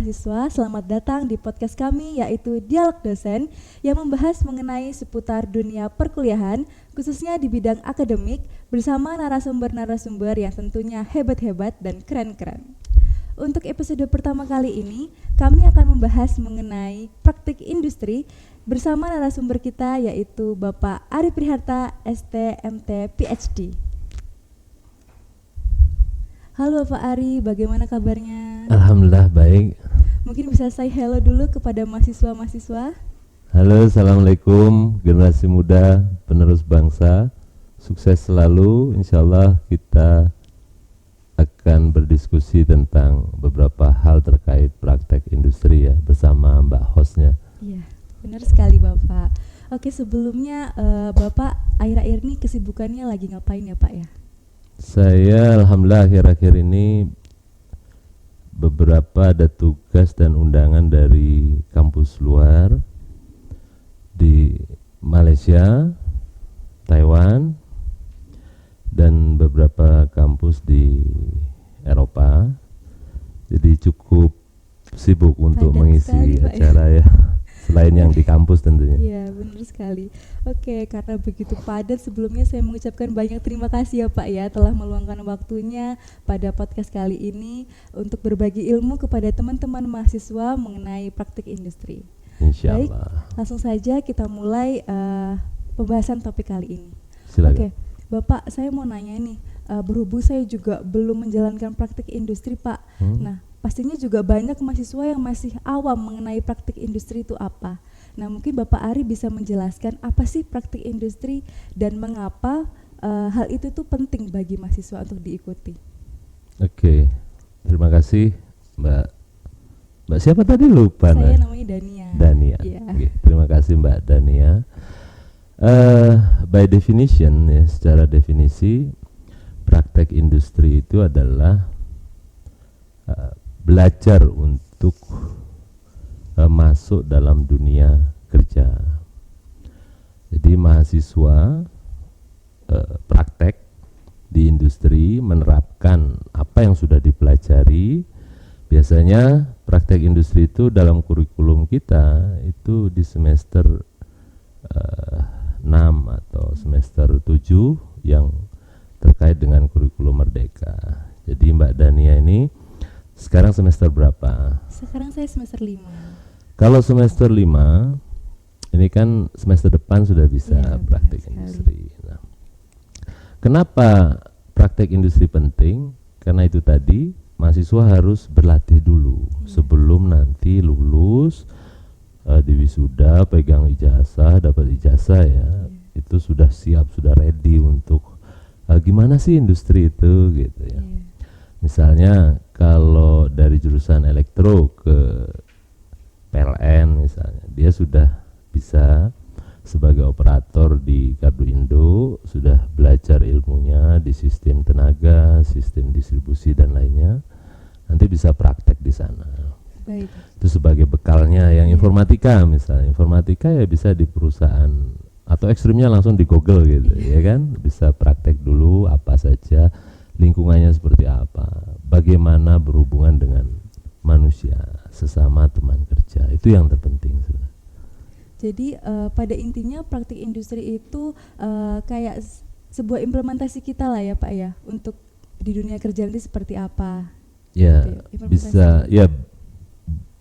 mahasiswa, selamat datang di podcast kami yaitu Dialog Dosen yang membahas mengenai seputar dunia perkuliahan khususnya di bidang akademik bersama narasumber-narasumber yang tentunya hebat-hebat dan keren-keren. Untuk episode pertama kali ini, kami akan membahas mengenai praktik industri bersama narasumber kita yaitu Bapak Ari Priharta, ST.MT, PhD. Halo Pak Ari, bagaimana kabarnya? Alhamdulillah baik. Mungkin bisa say hello dulu kepada mahasiswa-mahasiswa. Halo, assalamualaikum generasi muda penerus bangsa. Sukses selalu, insyaallah kita akan berdiskusi tentang beberapa hal terkait praktek industri ya bersama Mbak hostnya. Iya, benar sekali Bapak. Oke, sebelumnya Bapak akhir-akhir ini kesibukannya lagi ngapain ya Pak ya? Saya alhamdulillah akhir-akhir ini beberapa ada tugas dan undangan dari kampus luar di Malaysia, Taiwan, dan beberapa kampus di Eropa. Jadi cukup sibuk untuk Padat mengisi sekali, Pak, acara ya. Selain yang di kampus tentunya. Iya, benar sekali. Oke, karena begitu padat, sebelumnya saya mengucapkan banyak terima kasih ya Pak ya telah meluangkan waktunya pada podcast kali ini untuk berbagi ilmu kepada teman-teman mahasiswa mengenai praktik industri. Insya Baik, Allah. langsung saja kita mulai pembahasan topik kali ini. Silakan. Oke, Bapak, saya mau nanya nih, berhubung saya juga belum menjalankan praktik industri Pak. Nah, pastinya juga banyak mahasiswa yang masih awam mengenai praktik industri itu apa. Nah, mungkin Bapak Ari bisa menjelaskan apa sih praktik industri dan mengapa hal itu tuh penting bagi mahasiswa untuk diikuti. Oke, terima kasih Mbak. Mbak siapa tadi lupa? Saya namanya Dania. Dania. Iya. Oke, terima kasih Mbak Dania. By definition ya, secara definisi praktek industri itu adalah belajar untuk masuk dalam dunia kerja. Jadi mahasiswa praktek di industri menerapkan apa yang sudah dipelajari. Biasanya praktek industri itu dalam kurikulum kita itu di semester 6 atau semester 7 yang terkait dengan kurikulum Merdeka. Jadi Mbak Dania ini sekarang semester berapa? Sekarang saya semester 5. Kalau semester 5, ini kan semester depan sudah bisa Ya, praktek benar industri. Nah, kenapa praktek industri penting? Karena itu tadi mahasiswa harus berlatih dulu sebelum nanti lulus di wisuda, pegang ijazah, dapat ijazah ya, itu sudah siap, sudah ready untuk gimana sih industri itu gitu ya. Misalnya kalau dari jurusan elektro ke PLN misalnya, dia sudah bisa sebagai operator di Kardu Indo, sudah belajar ilmunya di sistem tenaga, sistem distribusi dan lainnya. Nanti bisa praktek di sana. Baik. Itu sebagai bekalnya. Yang informatika misalnya, informatika ya bisa di perusahaan atau ekstrimnya langsung di Google gitu ya kan, bisa praktek dulu apa saja, lingkungannya seperti apa, bagaimana berhubungan dengan manusia, sesama teman kerja, itu yang terpenting sebenarnya. Jadi pada intinya praktik industri itu kayak sebuah implementasi kita lah ya Pak ya untuk di dunia kerja nanti seperti apa. Ya Gitu, bisa ya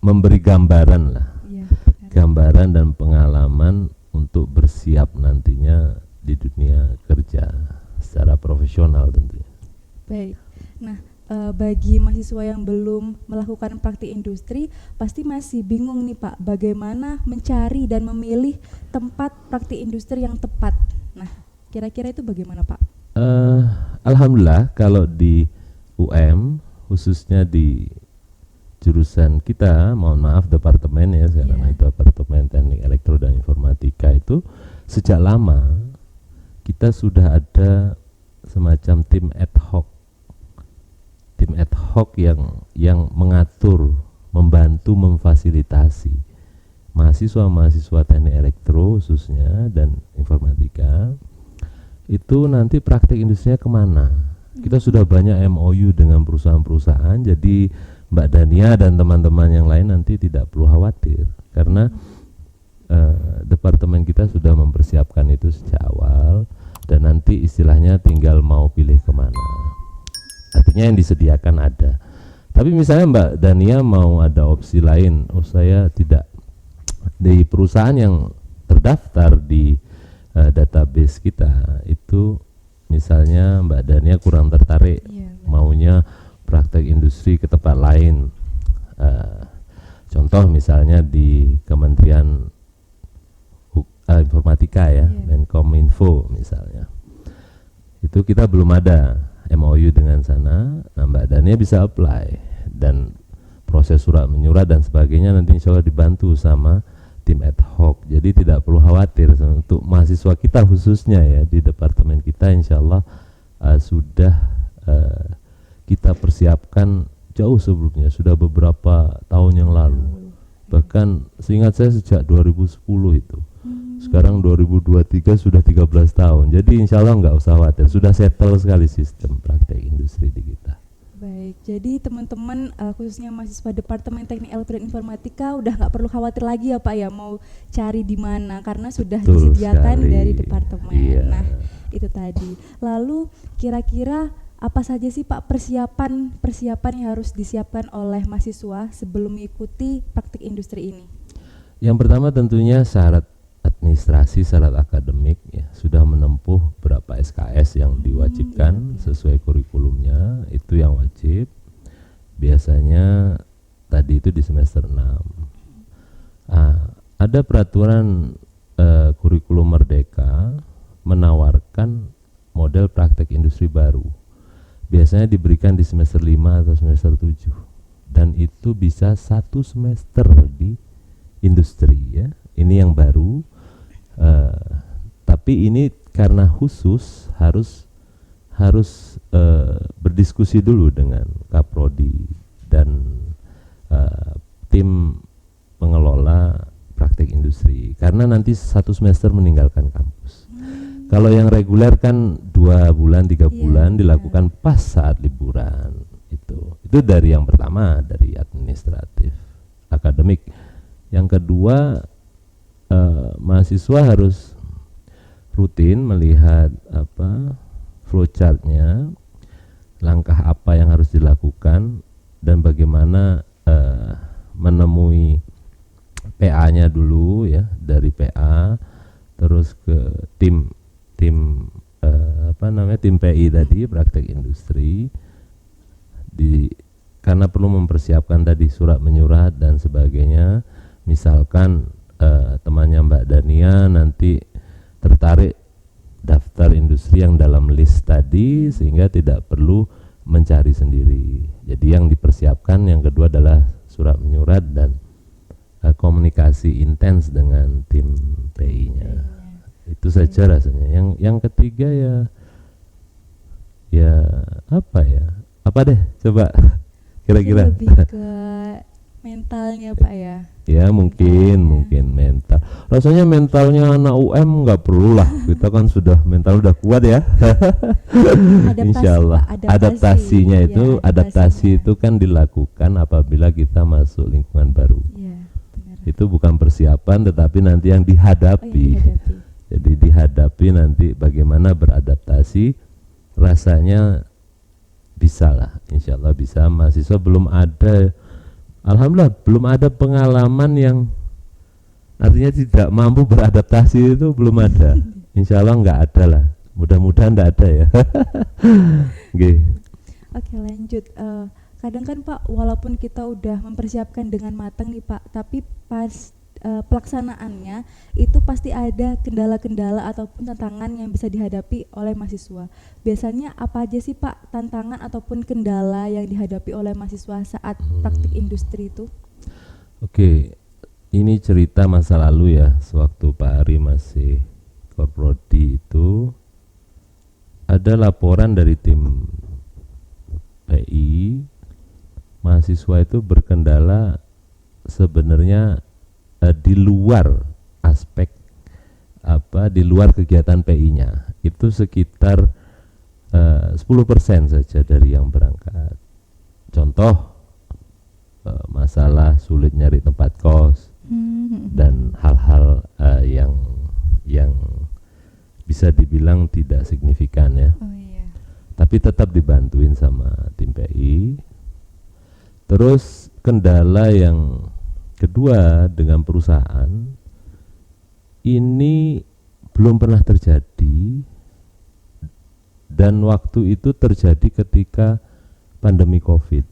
memberi gambaran lah, ya, gambaran dan pengalaman untuk bersiap nantinya di dunia kerja secara profesional tentunya. Baik. Nah, bagi mahasiswa yang belum melakukan praktik industri pasti masih bingung nih Pak, bagaimana mencari dan memilih tempat praktik industri yang tepat. Nah, kira-kira itu bagaimana Pak? Alhamdulillah kalau di UM khususnya di jurusan kita, mohon maaf departemen ya sekarang itu Departemen Teknik Elektro dan Informatika, itu sejak lama kita sudah ada semacam tim ad hoc yang mengatur, membantu, memfasilitasi mahasiswa-mahasiswa teknik elektro khususnya dan informatika itu nanti praktek industrinya kemana. Kita sudah banyak MOU dengan perusahaan-perusahaan, jadi Mbak Dania dan teman-teman yang lain nanti tidak perlu khawatir karena departemen kita sudah mempersiapkan itu sejak awal dan nanti istilahnya tinggal mau pilih kemana. Artinya yang disediakan ada. Tapi misalnya Mbak Dania mau ada opsi lain, oh saya tidak di perusahaan yang terdaftar di database kita itu, misalnya Mbak Dania kurang tertarik, maunya praktek industri ke tempat lain. Contoh misalnya di Kementerian Informatika ya, Menkominfo misalnya. Itu kita belum ada MOU dengan sana. Nah, Mbak Dania bisa apply dan proses surat menyurat dan sebagainya nanti insya Allah dibantu sama tim ad hoc. Jadi tidak perlu khawatir untuk mahasiswa kita khususnya ya di departemen kita insya Allah sudah kita persiapkan jauh sebelumnya, sudah beberapa tahun yang lalu. Bahkan seingat saya sejak 2010 itu. Sekarang 2023 sudah 13 tahun. Jadi insya Allah nggak usah khawatir, sudah settle sekali sistem praktek industri di kita. Baik, jadi teman-teman khususnya mahasiswa Departemen Teknik Elektro dan Informatika udah nggak perlu khawatir lagi ya Pak ya mau cari di mana karena sudah Betul disediakan sekali. dari departemen. Iya. Nah, itu tadi. Lalu kira-kira apa saja sih Pak persiapan yang harus disiapkan oleh mahasiswa sebelum mengikuti praktik industri ini? Yang pertama tentunya syarat administrasi, syarat akademik ya, sudah menempuh berapa SKS yang diwajibkan sesuai kurikulumnya, itu yang wajib. Biasanya tadi itu di semester 6. Ada peraturan kurikulum Merdeka menawarkan model praktek industri baru. Biasanya diberikan di semester 5 atau semester 7. Dan itu bisa 1 semester di industri ya. Ini yang baru. Tapi ini karena khusus harus berdiskusi dulu dengan Kaprodi dan tim pengelola praktek industri karena nanti 1 semester meninggalkan kampus. Kalau yang reguler kan 2 bulan 3 bulan dilakukan pas saat liburan. Itu dari yang pertama, dari administratif akademik. Yang kedua, mahasiswa harus rutin melihat flowchartnya, langkah apa yang harus dilakukan dan bagaimana menemui PA-nya dulu ya, dari PA terus ke tim PI tadi praktek industri karena perlu mempersiapkan tadi surat menyurat dan sebagainya. Misalkan temannya Mbak Dania nanti tertarik daftar industri yang dalam list tadi sehingga tidak perlu mencari sendiri. Jadi yang dipersiapkan yang kedua adalah surat menyurat dan komunikasi intens dengan tim PI-nya. Itu saja rasanya. Yang ketiga ya apa ya? Apa deh coba kira-kira? Lebih ke mentalnya Pak ya. Ya mungkin mental. Rasanya mentalnya anak UM nggak perlu lah. Kita kan sudah mental udah kuat ya. Insya Allah. Adaptasinya itu adaptasi itu kan dilakukan apabila kita masuk lingkungan baru. Ya, benar. Itu bukan persiapan tetapi nanti yang dihadapi. Jadi dihadapi nanti bagaimana beradaptasi. Rasanya bisa lah. Insya Allah bisa. Mahasiswa belum ada. Alhamdulillah belum ada pengalaman yang artinya tidak mampu beradaptasi, itu belum ada. Insya Allah nggak ada lah, mudah-mudahan nggak ada ya. Oke, lanjut. Kadang kan Pak, walaupun kita udah mempersiapkan dengan matang nih Pak, tapi pas pelaksanaannya itu pasti ada kendala-kendala ataupun tantangan yang bisa dihadapi oleh mahasiswa. Biasanya apa aja sih Pak tantangan ataupun kendala yang dihadapi oleh mahasiswa saat praktik industri itu? Oke, ini cerita masa lalu ya, sewaktu Pak Ari masih Korprodi itu ada laporan dari tim PI, mahasiswa itu berkendala sebenarnya di luar aspek di luar kegiatan PI-nya itu sekitar 10% saja dari yang berangkat. Contoh masalah sulit nyari tempat kos dan hal-hal yang bisa dibilang tidak signifikan ya. Oh iya. Tapi tetap dibantuin sama tim PI. Terus kendala yang kedua dengan perusahaan ini belum pernah terjadi, dan waktu itu terjadi ketika pandemi COVID.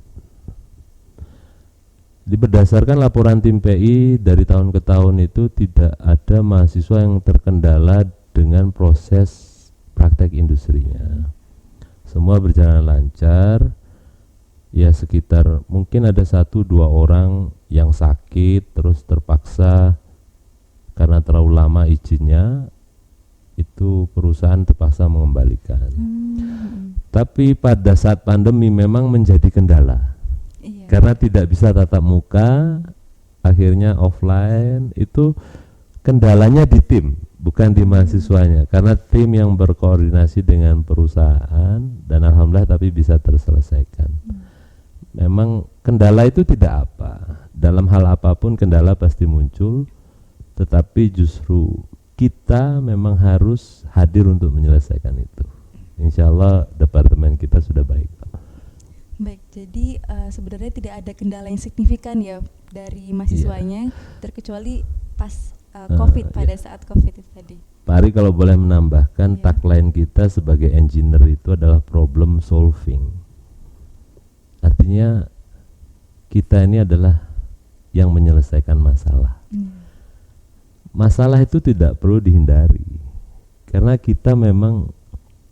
Berdasarkan laporan tim PI dari tahun ke tahun itu tidak ada mahasiswa yang terkendala dengan proses praktek industrinya. Semua berjalan lancar. Ya sekitar mungkin ada 1-2 orang yang sakit terus terpaksa karena terlalu lama izinnya, itu perusahaan terpaksa mengembalikan. Tapi pada saat pandemi memang menjadi kendala. Iya. Karena tidak bisa tatap muka, akhirnya offline. Itu kendalanya di tim, bukan di mahasiswanya. Karena tim yang berkoordinasi dengan perusahaan, dan alhamdulillah tapi bisa terselesaikan. Memang kendala itu tidak apa. Dalam hal apapun kendala pasti muncul, tetapi justru kita memang harus hadir untuk menyelesaikan itu. Insya Allah departemen kita sudah baik. Baik, jadi sebenarnya tidak ada kendala yang signifikan ya dari mahasiswanya, terkecuali pas COVID, pada saat COVID itu tadi. Pak Ari kalau boleh menambahkan, tagline kita sebagai engineer itu adalah problem solving. Artinya kita ini adalah yang menyelesaikan masalah. Masalah itu tidak perlu dihindari, karena kita memang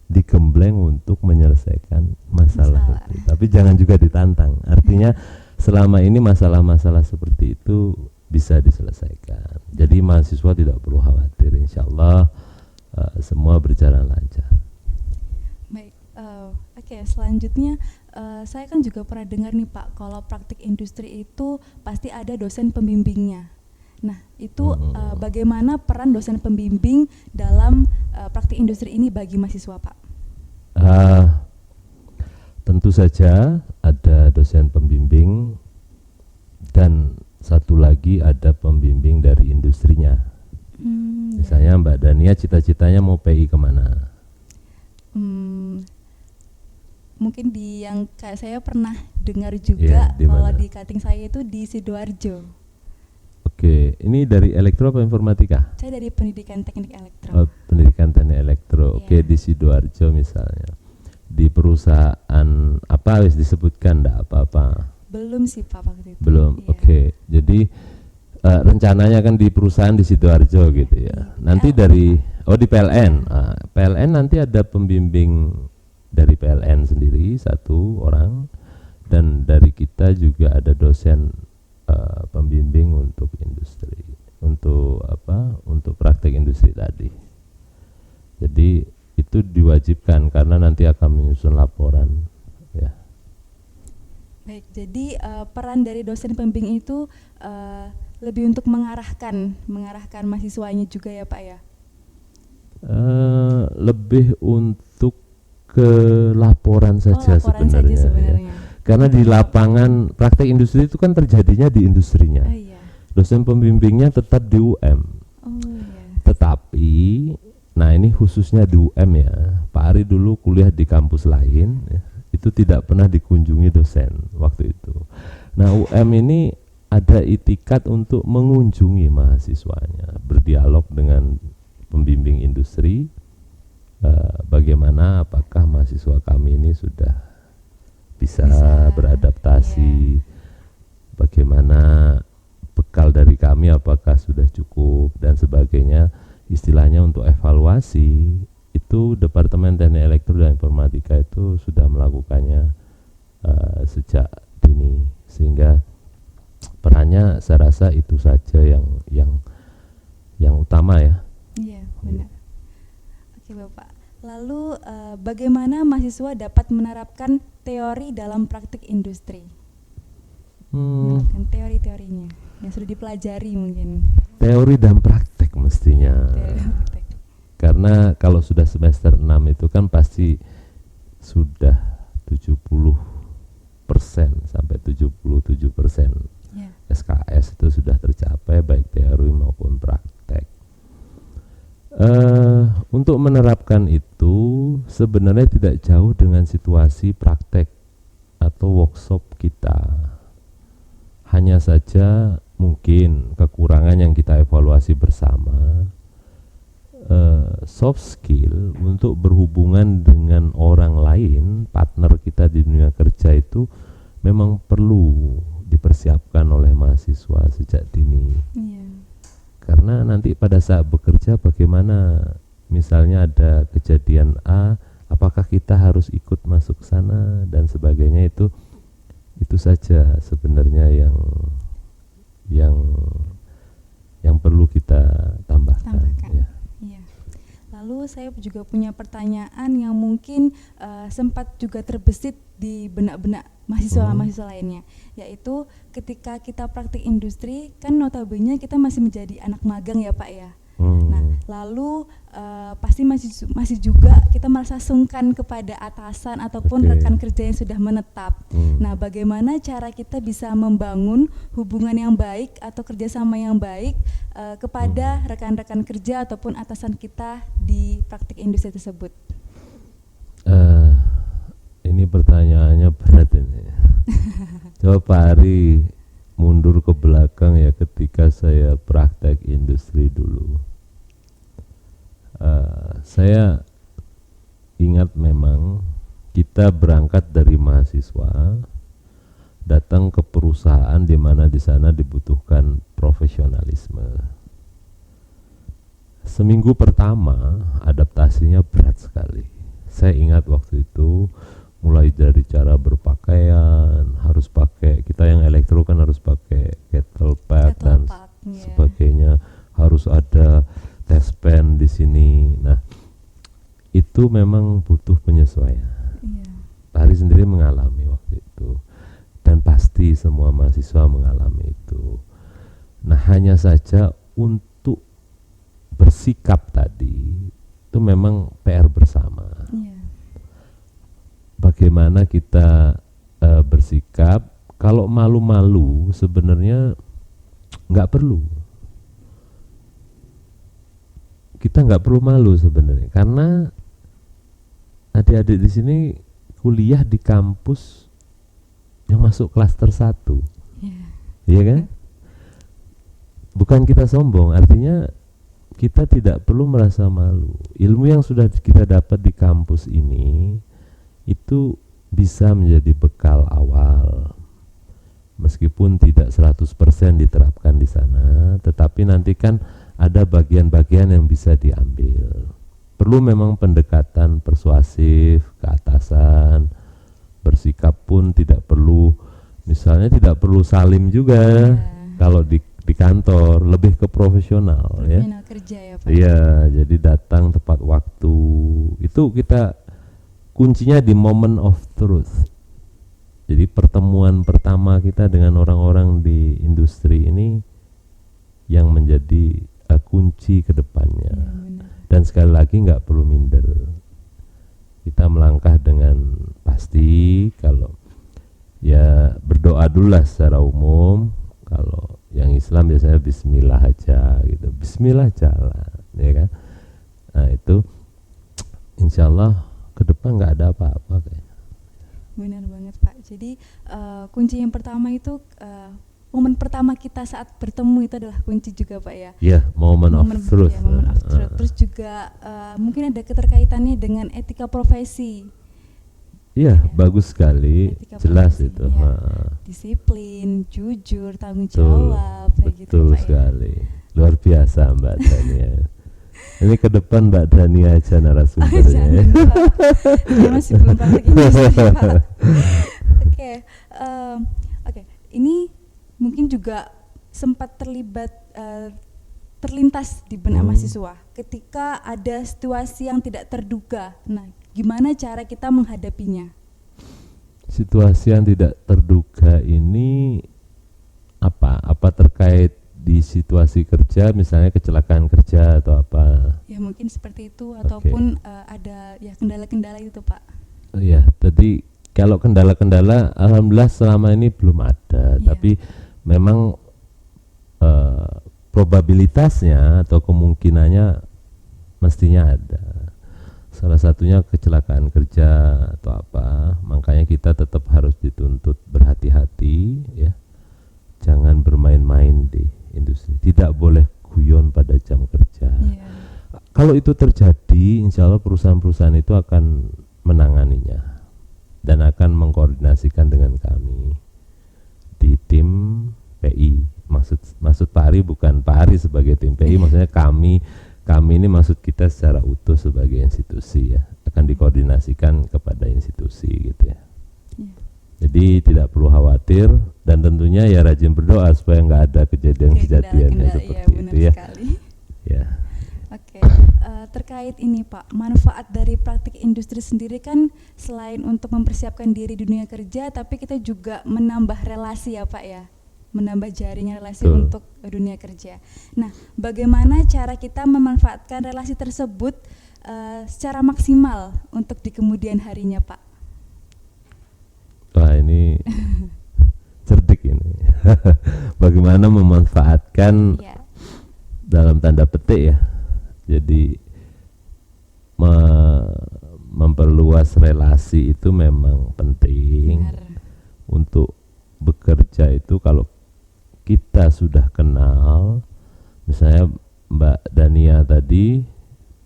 digembleng untuk menyelesaikan masalah. Itu. Tapi jangan juga ditantang. Artinya selama ini masalah-masalah seperti itu bisa diselesaikan. Jadi mahasiswa tidak perlu khawatir. Insya Allah semua berjalan lancar. Baik, oke, selanjutnya saya kan juga pernah dengar nih Pak, kalau praktik industri itu pasti ada dosen pembimbingnya. Nah, itu bagaimana peran dosen pembimbing dalam praktik industri ini bagi mahasiswa Pak? Tentu saja ada dosen pembimbing, dan satu lagi ada pembimbing dari industrinya. Misalnya Mbak Dania cita-citanya mau PI kemana? Mungkin di yang kayak saya pernah dengar juga, kalau di cutting saya itu di Sidoarjo. Oke, ini dari elektro apa informatika? Saya dari pendidikan teknik elektro. Oh, pendidikan teknik elektro. Oke, di Sidoarjo misalnya. Di perusahaan apa wis disebutkan, enggak apa-apa? Belum sih Pak waktu itu. Belum. Oke. Jadi rencananya kan di perusahaan di Sidoarjo gitu ya. Nanti dari di PLN. PLN nanti ada pembimbing dari PLN sendiri 1 orang, dan dari kita juga ada dosen pembimbing untuk industri, untuk praktek industri tadi. Jadi itu diwajibkan karena nanti akan menyusun laporan ya. Baik, jadi peran dari dosen pembimbing itu lebih untuk mengarahkan mahasiswanya juga ya Pak ya? Lebih untuk ke laporan saja sebenarnya. Ya. Karena di lapangan praktek industri itu kan terjadinya di industrinya. Dosen pembimbingnya tetap di UM. Tetapi, nah ini khususnya di UM ya. Pak Ari dulu kuliah di kampus lain, ya, itu tidak pernah dikunjungi dosen waktu itu. Nah UM ini ada itikat untuk mengunjungi mahasiswanya, berdialog dengan pembimbing industri. Bagaimana, apakah mahasiswa kami ini sudah bisa beradaptasi, bagaimana bekal dari kami apakah sudah cukup dan sebagainya. Istilahnya untuk evaluasi itu Departemen Teknik Elektro dan Informatika itu sudah melakukannya sejak dini, sehingga perannya saya rasa itu saja yang utama ya. Iya, benar. Oke Bapak, lalu bagaimana mahasiswa dapat menerapkan teori dalam praktik industri? Menerapkan teori-teorinya yang sudah dipelajari mungkin. Teori dan praktek mestinya. Karena kalau sudah semester 6 itu kan pasti sudah 70 sampai 77% Ya. SKS itu sudah tercapai baik teori maupun praktek. Untuk menerapkan itu sebenarnya tidak jauh dengan situasi praktek atau workshop kita. Hanya saja mungkin kekurangan yang kita evaluasi bersama, soft skill untuk berhubungan dengan orang lain, partner kita di dunia kerja itu memang perlu dipersiapkan oleh mahasiswa sejak dini. Iya. Karena nanti pada saat bekerja bagaimana, misalnya ada kejadian A, apakah kita harus ikut masuk sana dan sebagainya, itu saja sebenarnya yang perlu kita tambahkan. Ya. Iya. Lalu saya juga punya pertanyaan yang mungkin sempat juga terbesit di benak-benak mahasiswa lainnya, yaitu ketika kita praktik industri kan notabene kita masih menjadi anak magang ya Pak ya. Nah, lalu pasti masih juga kita merasa sungkan kepada atasan ataupun rekan kerja yang sudah menetap. Nah, bagaimana cara kita bisa membangun hubungan yang baik atau kerjasama yang baik kepada rekan-rekan kerja ataupun atasan kita di praktik industri tersebut? Ini pertanyaannya berat ini. Coba Pak Ari mundur ke belakang ya, ketika saya praktek industri dulu. Saya ingat memang kita berangkat dari mahasiswa, datang ke perusahaan di mana di sana dibutuhkan profesionalisme. Seminggu pertama adaptasinya berat sekali. Saya ingat waktu itu mulai dari cara berpakaian, harus pakai, kita yang elektro kan harus pakai kettle pad dan sebagainya, harus ada test pen di sini. Nah, itu memang butuh penyesuaian. Pak Ari sendiri mengalami waktu itu, dan pasti semua mahasiswa mengalami itu. Nah, hanya saja untuk bersikap tadi itu memang PR bersama. Bagaimana kita bersikap? Kalau malu-malu sebenarnya nggak perlu. Kita nggak perlu malu sebenarnya, karena adik-adik di sini kuliah di kampus yang masuk klaster 1, iya kan? Bukan kita sombong, artinya kita tidak perlu merasa malu. Ilmu yang sudah kita dapat di kampus ini itu bisa menjadi bekal awal, meskipun tidak 100% diterapkan di sana, tetapi nanti kan ada bagian-bagian yang bisa diambil. Perlu memang pendekatan persuasif ke atasan, bersikap pun tidak perlu, misalnya tidak perlu salim juga. Kalau di kantor lebih ke profesional ya. Kerja ya Pak. Iya, jadi datang tepat waktu. Itu kita kuncinya di moment of truth. Jadi pertemuan pertama kita dengan orang-orang di industri ini yang menjadi kunci ke depannya. Dan sekali lagi nggak perlu minder. Kita melangkah dengan pasti, kalau ya berdoa dulu lah secara umum. Kalau yang Islam biasanya bismillah aja gitu. Bismillah jalan, ya kan? Nah, itu insyaallah ke depan nggak ada apa-apa kayaknya. Benar banget Pak. Jadi kunci yang pertama itu momen pertama kita saat bertemu itu adalah kunci juga Pak ya. Iya, moment of truth. Ya, moment of truth. Terus juga mungkin ada keterkaitannya dengan etika profesi. Iya, bagus sekali, jelas profesi, itu. Ya. Disiplin, jujur, tanggung jawab, kayak gitu Betul Pak sekali. Ya. Luar biasa Mbak Dania. Ini ke depan Mbak Dani aja narasumbernya. Dia masih belum praktik industri Pak. Oke. Ini mungkin juga sempat terlintas di benak mahasiswa ketika ada situasi yang tidak terduga. Nah, gimana cara kita menghadapinya? Situasi yang tidak terduga ini apa? Apa terkait di situasi kerja, misalnya kecelakaan kerja atau apa? Ya mungkin seperti itu, ataupun ada ya kendala-kendala itu Pak. Ya, tadi Kalau kendala-kendala alhamdulillah selama ini belum ada, tapi memang probabilitasnya atau kemungkinannya mestinya ada. Salah satunya kecelakaan kerja atau apa, makanya kita tetap harus dituntut berhati-hati ya. Jangan bermain-main di industri. Tidak boleh guyon pada jam kerja. Kalau itu terjadi, insya Allah perusahaan-perusahaan itu akan menanganinya dan akan mengkoordinasikan dengan kami di tim PI. Maksud Pak Ari bukan Pak Ari sebagai tim PI, maksudnya kami ini maksud kita secara utuh sebagai institusi ya, akan dikoordinasikan kepada institusi gitu ya. Jadi tidak perlu khawatir dan tentunya ya rajin berdoa supaya nggak ada kejadian-kejadian yang seperti itu ya. Ya. Oke, terkait ini Pak, manfaat dari praktik industri sendiri kan selain untuk mempersiapkan diri di dunia kerja, tapi kita juga menambah relasi ya Pak ya, menambah jaringan relasi untuk dunia kerja. Nah, bagaimana cara kita memanfaatkan relasi tersebut secara maksimal untuk di kemudian harinya Pak? Wah ini cerdik ini. Bagaimana memanfaatkan dalam tanda petik ya. Jadi memperluas relasi itu memang penting. Untuk bekerja itu kalau kita sudah kenal, misalnya Mbak Dania tadi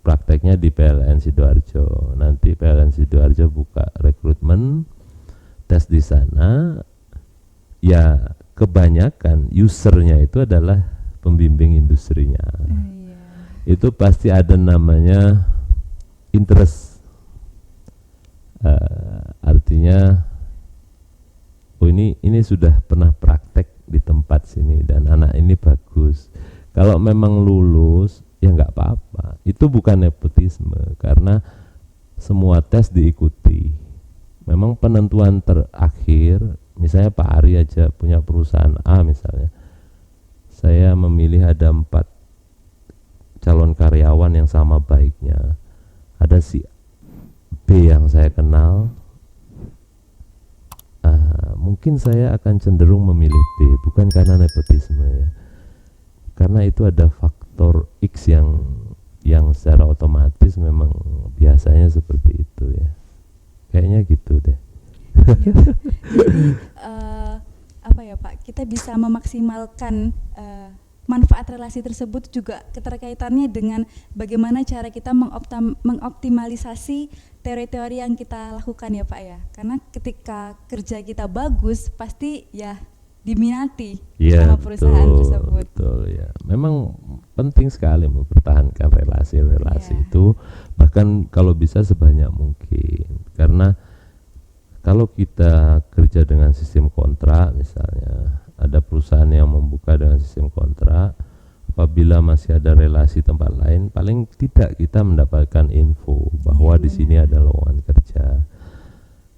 prakteknya di PLN Sidoarjo, nanti PLN Sidoarjo buka rekrutmen, tes di sana, ya kebanyakan usernya itu adalah pembimbing industrinya. Itu pasti ada namanya interest, artinya oh ini sudah pernah praktek di tempat sini dan anak ini bagus. Kalau memang lulus ya nggak apa-apa, itu bukan nepotisme karena semua tes diikuti. Memang penentuan terakhir, misalnya Pak Ari aja punya perusahaan A misalnya, saya memilih ada 4 calon karyawan yang sama baiknya. Ada si B yang saya kenal, mungkin saya akan cenderung memilih B, bukan karena nepotisme ya, karena itu ada faktor X yang secara otomatis memang biasanya seperti itu ya, kayaknya gitu deh. Jadi apa ya Pak, kita bisa memaksimalkan manfaat relasi tersebut juga keterkaitannya dengan bagaimana cara kita mengoptimalisasi teori-teori yang kita lakukan ya Pak ya, karena ketika kerja kita bagus pasti ya diminati sama perusahaan tersebut. Betul ya, memang penting sekali mempertahankan relasi-relasi itu, bahkan kalau bisa sebanyak mungkin, karena kalau kita kerja dengan sistem kontrak misalnya, ada perusahaan yang membuka dengan sistem kontrak, apabila masih ada relasi tempat lain, paling tidak kita mendapatkan info bahwa di sini ada lowongan kerja.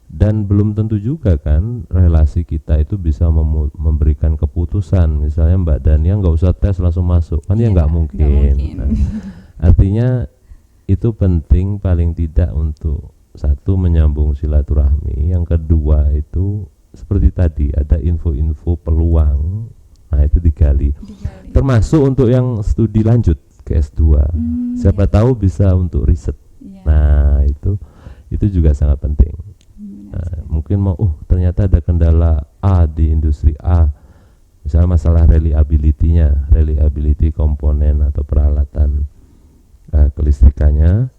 Dan belum tentu juga kan relasi kita itu bisa memberikan keputusan, misalnya Mbak Dania nggak usah tes langsung masuk, kan ya nggak mungkin. Nah, artinya itu penting paling tidak untuk satu menyambung silaturahmi, yang kedua itu seperti tadi ada info-info peluang, nah itu digali. Termasuk untuk yang studi lanjut ke S2, siapa tahu bisa untuk riset. Nah itu juga sangat penting. Nah, mungkin ternyata ada kendala A di industri A, misalnya masalah reliability komponen atau peralatan kelistrikannya,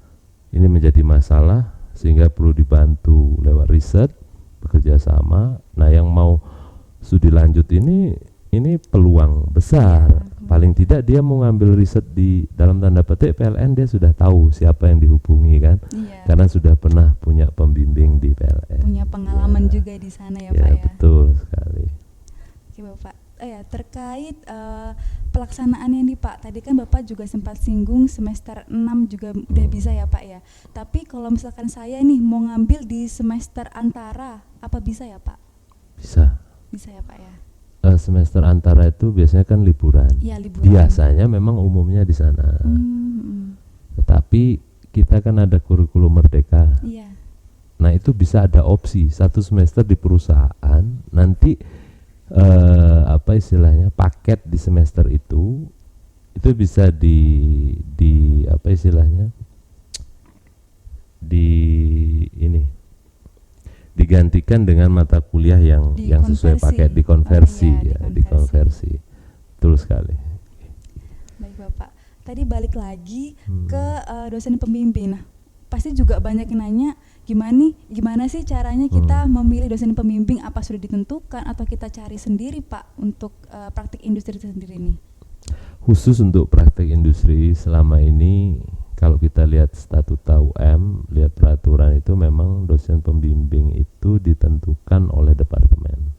ini menjadi masalah sehingga perlu dibantu lewat riset, bekerja sama. Nah yang mau studi lanjut ini peluang besar, paling tidak dia mau ngambil riset di dalam tanda petik PLN, dia sudah tahu siapa yang dihubungi kan, karena sudah pernah punya pembimbing di PLN, punya pengalaman juga di sana ya Pak ya. Betul sekali. Oke Bapak, terkait pelaksanaannya nih Pak, tadi kan Bapak juga sempat singgung semester 6 juga udah bisa ya Pak ya, tapi kalau misalkan saya nih mau ngambil di semester antara, apa bisa ya Pak? Bisa ya Pak ya. Semester antara itu biasanya kan liburan. Ya, liburan. Biasanya memang umumnya di sana. Tetapi kita kan ada kurikulum merdeka. Nah itu bisa ada opsi 1 semester di perusahaan, nanti apa istilahnya paket di semester itu bisa di apa istilahnya di ini digantikan dengan mata kuliah yang sesuai paket, dikonversi dikonversi. Betul sekali. Baik Bapak, tadi balik lagi ke dosen pembimbing. Nah, pasti juga banyak yang nanya gimana sih caranya kita memilih dosen pembimbing, apa sudah ditentukan atau kita cari sendiri Pak untuk praktik industri itu sendiri nih? Khusus untuk praktek industri selama ini kalau kita lihat statuta UM, lihat peraturan itu memang dosen pembimbing itu ditentukan oleh departemen.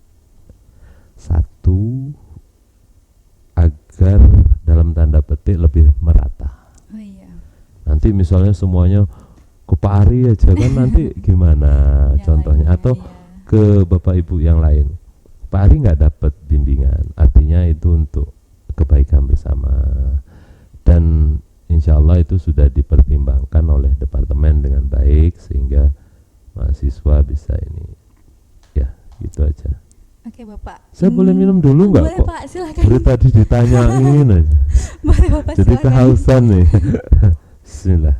Satu, agar dalam tanda petik lebih merata. Oh iya. Nanti misalnya semuanya ke Pak Ari aja kan nanti gimana contohnya, atau ke Bapak Ibu yang lain. Pak Ari nggak dapat bimbingan, artinya itu untuk kebaikan bersama. Dan insya Allah itu sudah dipertimbangkan oleh departemen dengan baik sehingga mahasiswa bisa ini. Ya, gitu aja. Oke Bapak. Saya boleh minum dulu nggak? Boleh kok? Pak, silakan. Dari tadi ditanyain aja. Boleh Bapak, Jadi silakan. kehausan nih. Bismillah.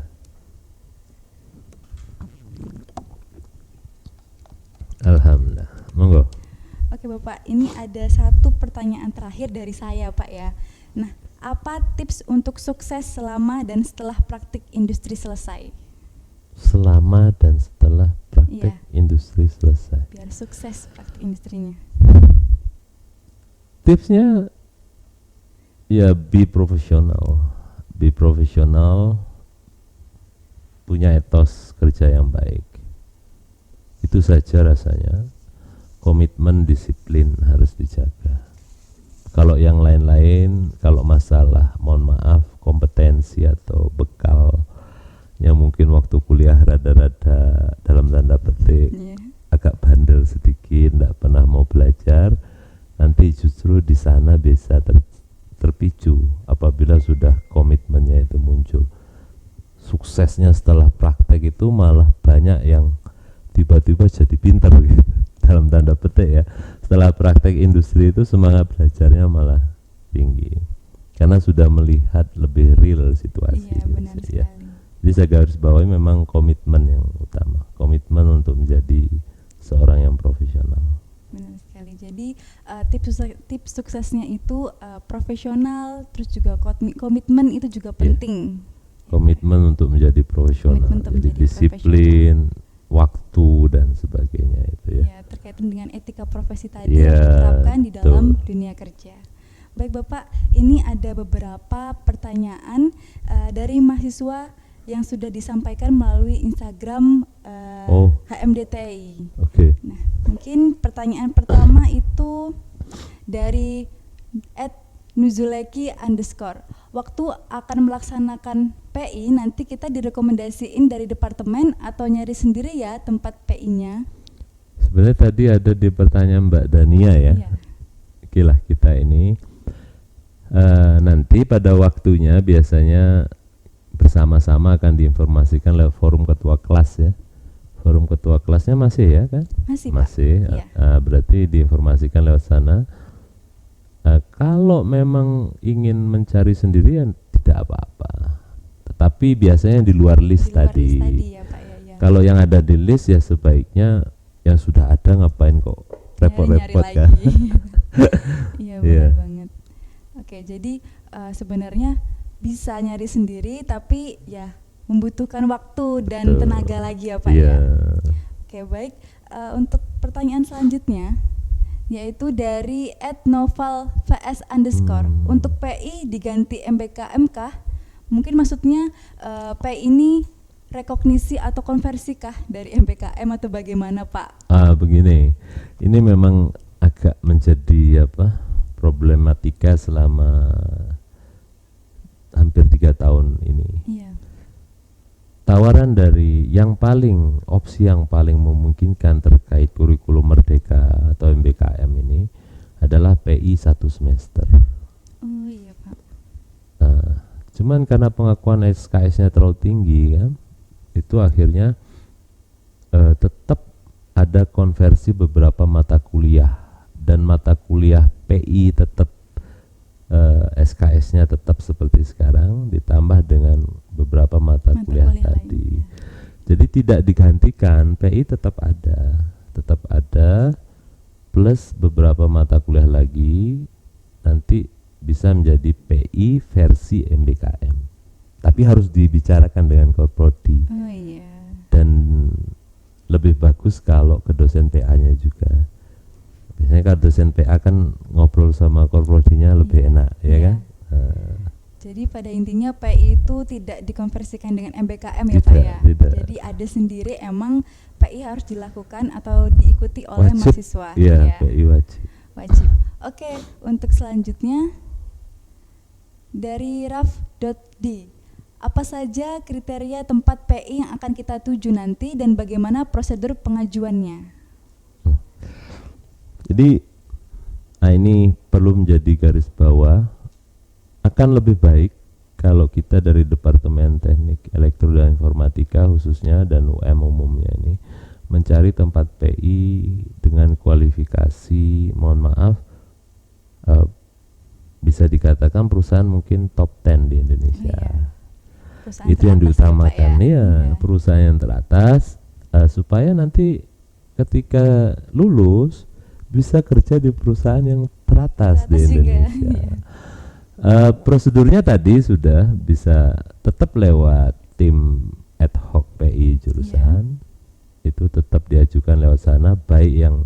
Alhamdulillah. Monggo. Oke Bapak, ini ada satu pertanyaan terakhir dari saya Pak ya. Nah, apa tips untuk sukses selama dan setelah praktik industri selesai? Selama dan setelah praktek industri selesai. Biar sukses praktik industrinya. Tipsnya ya be profesional. Be profesional, punya etos kerja yang baik. Itu saja rasanya. Komitmen, disiplin harus dijaga. Kalau yang lain-lain, kalau masalah mohon maaf kompetensi atau bekal yang mungkin waktu kuliah rada-rada dalam tanda petik agak bandel sedikit, tidak pernah mau belajar, nanti justru di sana bisa terpicu apabila sudah komitmennya itu muncul. Suksesnya setelah praktek itu malah banyak yang tiba-tiba jadi pintar gitu, dalam tanda petik ya. Setelah praktek industri itu semangat belajarnya malah tinggi karena sudah melihat lebih real situasi. Iya, benar sekali. Jadi saya garis bawahi memang komitmen yang utama, komitmen untuk menjadi seorang yang profesional. Benar sekali. Jadi tips suksesnya itu profesional, terus juga komitmen itu juga penting. Komitmen untuk menjadi profesional, jadi disiplin, waktu dan sebagainya itu ya. Ya, terkaitan dengan etika profesi tadi yang diterapkan di dalam dunia kerja. Baik Bapak, ini ada beberapa pertanyaan dari mahasiswa yang sudah disampaikan melalui Instagram HMDTI. Nah, mungkin pertanyaan pertama itu dari @nuzuleki_. Waktu akan melaksanakan PI nanti kita direkomendasiin dari departemen atau nyari sendiri ya tempat PI-nya? Sebenarnya tadi ada di pertanyaan Mbak Dania ya. Oke lah, kita ini nanti pada waktunya biasanya bersama-sama akan diinformasikan lewat forum ketua kelas ya. Forum ketua kelasnya masih ya kan? Masih. Berarti diinformasikan lewat sana. Kalau memang ingin mencari sendirian tidak apa-apa. Tetapi biasanya di luar list tadi. Ya, Pak, ya. Kalau yang ada di list ya sebaiknya yang sudah ada ngapain kok repot-repot kan? Iya benar banget. Oke, jadi sebenarnya bisa nyari sendiri tapi ya membutuhkan waktu dan tenaga lagi ya Pak ya. Oke, baik. Untuk pertanyaan selanjutnya yaitu dari @noval_vs_. Untuk PI diganti MBKM kah? Mungkin maksudnya PI ini rekognisi atau konversi kah dari MBKM atau bagaimana Pak? Begini, ini memang agak menjadi problematika selama hampir 3 tahun ini. Iya. Tawaran dari opsi yang paling memungkinkan terkait kurikulum merdeka atau MBKM ini adalah PI 1 semester. Oh iya Pak. Cuman karena pengakuan SKS-nya terlalu tinggi kan, itu akhirnya tetap ada konversi beberapa mata kuliah, dan mata kuliah PI tetap SKS-nya tetap seperti sekarang ditambah dengan beberapa mata kuliah tadi. Jadi tidak digantikan, PI tetap ada plus beberapa mata kuliah lagi, nanti bisa menjadi PI versi MBKM. Tapi harus dibicarakan dengan Korprodi. Oh iya. Dan lebih bagus kalau ke dosen PA-nya juga. Biasanya kalau dosen PA kan ngobrol sama Korprodinya lebih enak, ya kan? Jadi pada intinya PI itu tidak dikonversikan dengan MBKM ya Pak ya? Tidak. Jadi ada sendiri, emang PI harus dilakukan atau diikuti oleh mahasiswa. Iya, PI wajib. Oke, untuk selanjutnya dari raf.d, apa saja kriteria tempat PI yang akan kita tuju nanti dan bagaimana prosedur pengajuannya? Jadi ini perlu menjadi garis bawah. Akan lebih baik kalau kita dari Departemen Teknik Elektro dan Informatika khususnya dan UM umumnya ini mencari tempat PI dengan kualifikasi, mohon maaf, bisa dikatakan perusahaan mungkin top 10 di Indonesia. Itu yang diutamakan ya, perusahaan yang teratas, supaya nanti ketika lulus bisa kerja di perusahaan yang teratas di Indonesia. Prosedurnya tadi sudah bisa tetap lewat tim ad hoc PI jurusan, itu tetap diajukan lewat sana, baik yang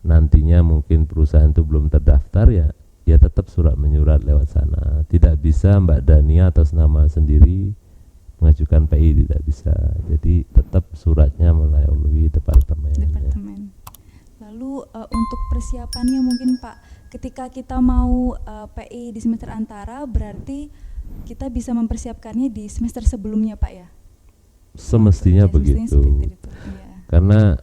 nantinya mungkin perusahaan itu belum terdaftar ya tetap surat menyurat lewat sana. Tidak bisa Mbak Dania atas nama sendiri mengajukan PI, tidak bisa. Jadi tetap suratnya melalui departemen. Lalu untuk persiapannya mungkin Pak, ketika kita mau PI di semester antara, berarti kita bisa mempersiapkannya di semester sebelumnya Pak ya? Semestinya begitu. Karena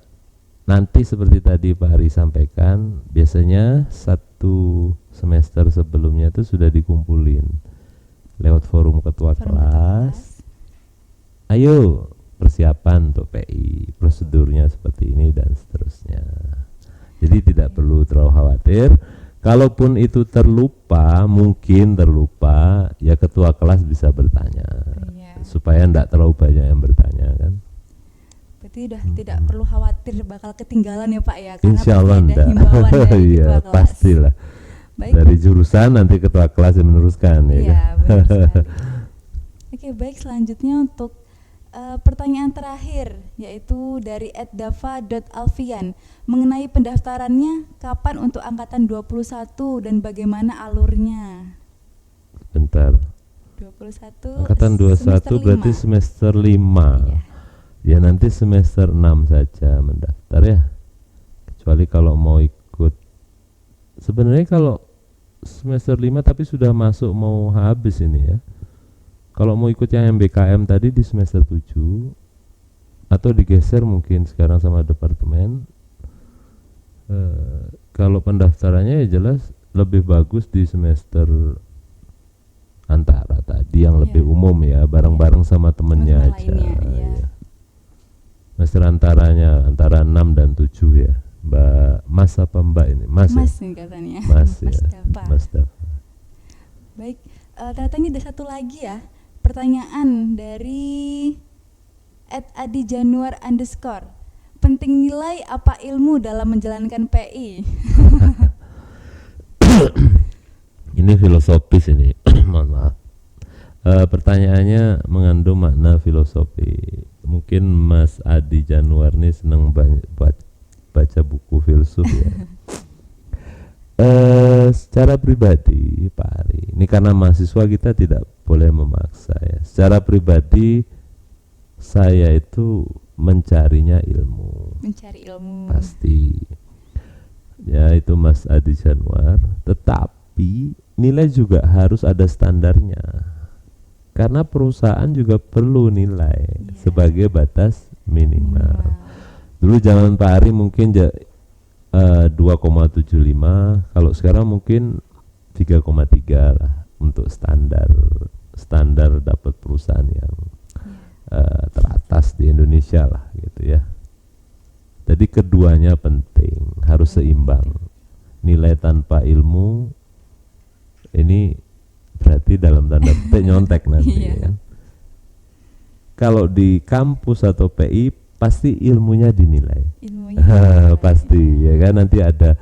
nanti seperti tadi Pak Ari sampaikan, biasanya satu semester sebelumnya itu sudah dikumpulin lewat forum ketua kelas. Ayo persiapan untuk PI, prosedurnya seperti ini dan seterusnya. Jadi tidak perlu terlalu khawatir. Kalaupun itu mungkin terlupa, ya ketua kelas bisa bertanya, supaya tidak terlalu banyak yang bertanya kan. Berarti udah tidak perlu khawatir bakal ketinggalan ya Pak ya? Insya Allah enggak. Iya pastilah. Baik. Dari jurusan nanti ketua kelas yang meneruskan ya. Iya benar sekali. Oke, baik, selanjutnya untuk pertanyaan terakhir, yaitu dari @dava.alfian, mengenai pendaftarannya kapan untuk angkatan 21 dan bagaimana alurnya? Bentar. 21 angkatan 21 berarti semester 5. Ya nanti semester 6 saja mendaftar ya. Kecuali kalau mau ikut, sebenarnya kalau semester 5 tapi sudah masuk mau habis ini ya. Kalau mau ikut yang MBKM tadi di semester 7 atau digeser mungkin sekarang sama departemen, kalau pendaftarannya ya jelas lebih bagus di semester antara tadi yang lebih umum ya, bareng-bareng sama temennya aja ya. Semester antaranya antara 6 dan 7 ya. Mas apa Mbak ini? Mas ya? Katanya. Mas ya. Mas Dava. Baik, ternyata ini ada satu lagi ya. Pertanyaan dari @adijanuar_. Penting nilai apa ilmu dalam menjalankan PI? Ini filosofis ini. Mohon maaf. Pertanyaannya mengandung makna filosofi. Mungkin Mas Adi Januar ini senang baca buku filsuf ya. Secara pribadi Pak Ari, ini karena mahasiswa kita tidak boleh memaksa ya. Secara pribadi saya itu mencarinya ilmu. Mencari ilmu. Pasti. Ya itu Mas Adi Januar. Tetapi nilai juga harus ada standarnya. Karena perusahaan juga perlu nilai sebagai batas minimal. Dulu zaman Pak Ari mungkin 2,75, kalau sekarang mungkin 3,3 lah untuk standar dapat perusahaan yang teratas di Indonesia lah gitu ya. Jadi keduanya penting, harus seimbang. Nilai tanpa ilmu ini berarti dalam tanda petik nyontek nanti Iya. kan. Kalau di kampus atau PI pasti ilmunya dinilai. Ilmunya. Pasti ya kan, nanti ada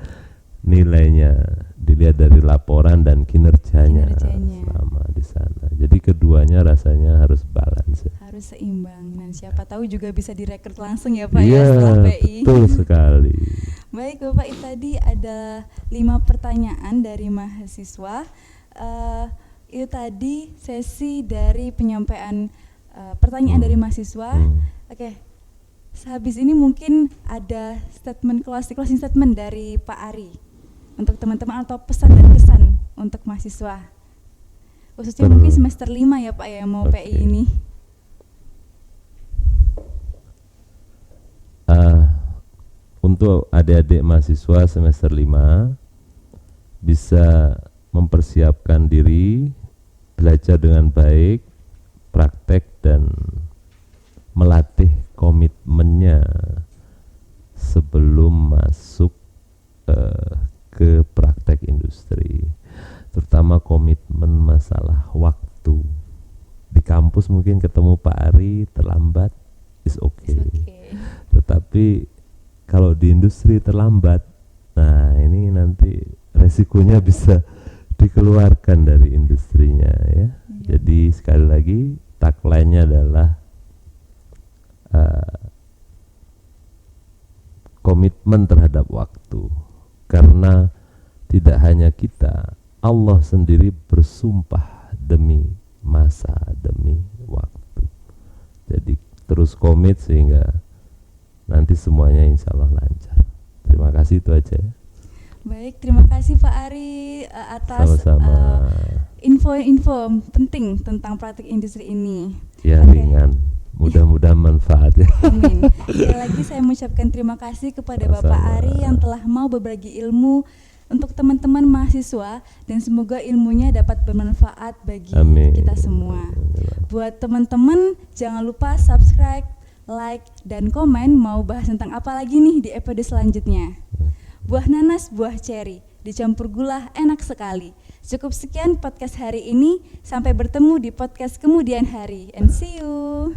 nilainya dilihat dari laporan dan kinerjanya selama di sana. Jadi keduanya rasanya harus balance. Harus seimbang. Dan siapa tahu juga bisa direkrut langsung ya Pak Iya, ya setelah PI. betul sekali. Baik Bapak, itu tadi ada 5 pertanyaan dari mahasiswa. Itu tadi sesi dari penyampaian pertanyaan dari mahasiswa. Oke. Sehabis ini mungkin ada statement closing statement dari Pak Ari untuk teman-teman atau pesan dan kesan untuk mahasiswa. Khususnya mungkin semester 5 ya Pak ya, mau PI ini. Untuk adik-adik mahasiswa semester 5 bisa mempersiapkan diri, belajar dengan baik, praktek dan melatih komitmennya sebelum masuk ke praktek industri, terutama komitmen masalah waktu. Di kampus mungkin ketemu Pak Ari terlambat, is okay. Tetapi kalau di industri terlambat, nah ini nanti resikonya bisa dikeluarkan dari industrinya ya. Jadi sekali lagi tagline-nya adalah komitmen terhadap waktu, karena tidak hanya kita, Allah sendiri bersumpah demi masa, demi waktu. Jadi terus komit sehingga nanti semuanya insya Allah lancar. Terima kasih, itu aja ya. Baik, terima kasih Pak Ari atas info-info penting tentang praktik industri ini. Ya, ringan. Mudah-mudahan manfaat ya. Amin. Sekali lagi saya mengucapkan terima kasih kepada Bapak Ari yang telah mau berbagi ilmu untuk teman-teman mahasiswa, dan semoga ilmunya dapat bermanfaat bagi kita semua. Buat teman-teman jangan lupa subscribe, like, dan komen mau bahas tentang apa lagi nih di episode selanjutnya. Buah nanas, buah ceri, dicampur gula enak sekali. Cukup sekian podcast hari ini, sampai bertemu di podcast kemudian hari, and see you.